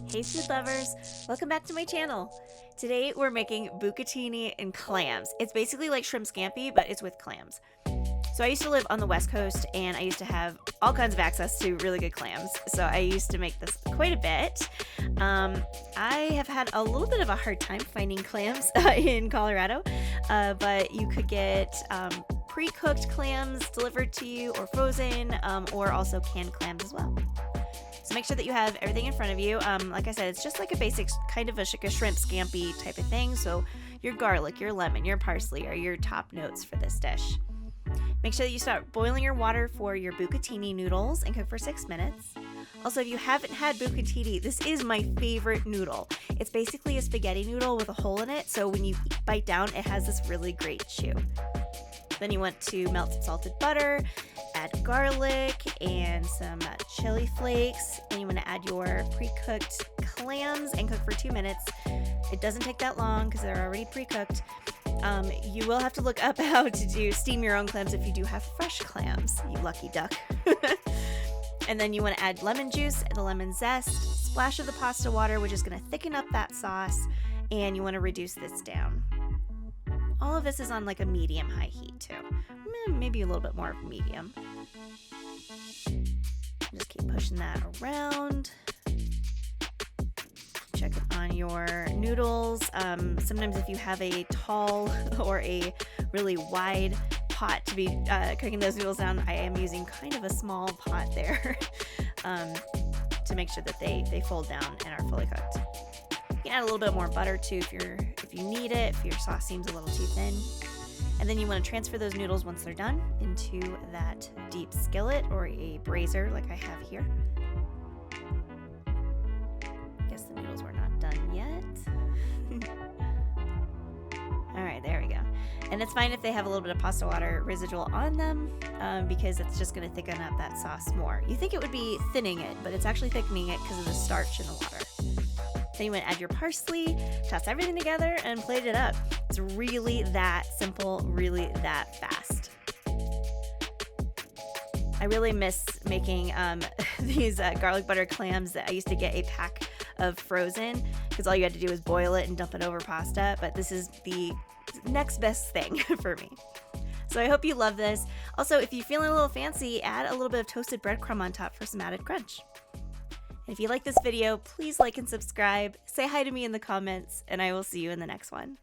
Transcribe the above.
Hey food lovers, welcome back to my channel. Today we're making bucatini and clams. It's basically like shrimp scampi, but it's with clams. So I used to live on the West Coast and I used to have all kinds of access to really good clams. So I used to make this quite a bit. I have had a little bit of a hard time finding clams in Colorado, but you could get pre-cooked clams delivered to you or frozen, or also canned clams as well. So make sure that you have everything in front of you. Like I said, it's just like a basic kind of a shrimp scampi type of thing. So your garlic, your lemon, your parsley are your top notes for this dish. Make sure that you start boiling your water for your bucatini noodles and cook for 6 minutes. Also, if you haven't had bucatini, this is my favorite noodle. It's basically a spaghetti noodle with a hole in it, so when you bite down, it has this really great chew. Then you want to melt some salted butter, add garlic and some chili flakes, and you want to add your pre-cooked clams and cook for 2 minutes. It doesn't take that long because they're already pre-cooked. You will have to look up how to steam your own clams if you do have fresh clams, you lucky duck. And then you want to add lemon juice and the lemon zest, splash of the pasta water, which is going to thicken up that sauce, and you want to reduce this down. All of this is on like a medium-high heat too. Maybe a little bit more of medium. Just keep pushing that around. Check it on your noodles. Sometimes if you have a tall or a really wide pot to be cooking those noodles down, I am using kind of a small pot there to make sure that they fold down and are fully cooked. You can add a little bit more butter too if you need it, if your sauce seems a little too thin. And then you want to transfer those noodles once they're done into that deep skillet or a brazier like I have here. Guess the noodles were not done yet. All right, there we go. And it's fine if they have a little bit of pasta water residual on them because it's just going to thicken up that sauce more. You think it would be thinning it, but it's actually thickening it because of the starch in the water. Then you want to add your parsley, toss everything together, and plate it up. It's really that simple, really that fast. I really miss making these garlic butter clams that I used to get a pack of frozen because all you had to do was boil it and dump it over pasta, but this is the next best thing for me. So I hope you love this. Also, if you're feeling a little fancy, add a little bit of toasted breadcrumb on top for some added crunch. If you like this video, please like and subscribe, say hi to me in the comments, and I will see you in the next one.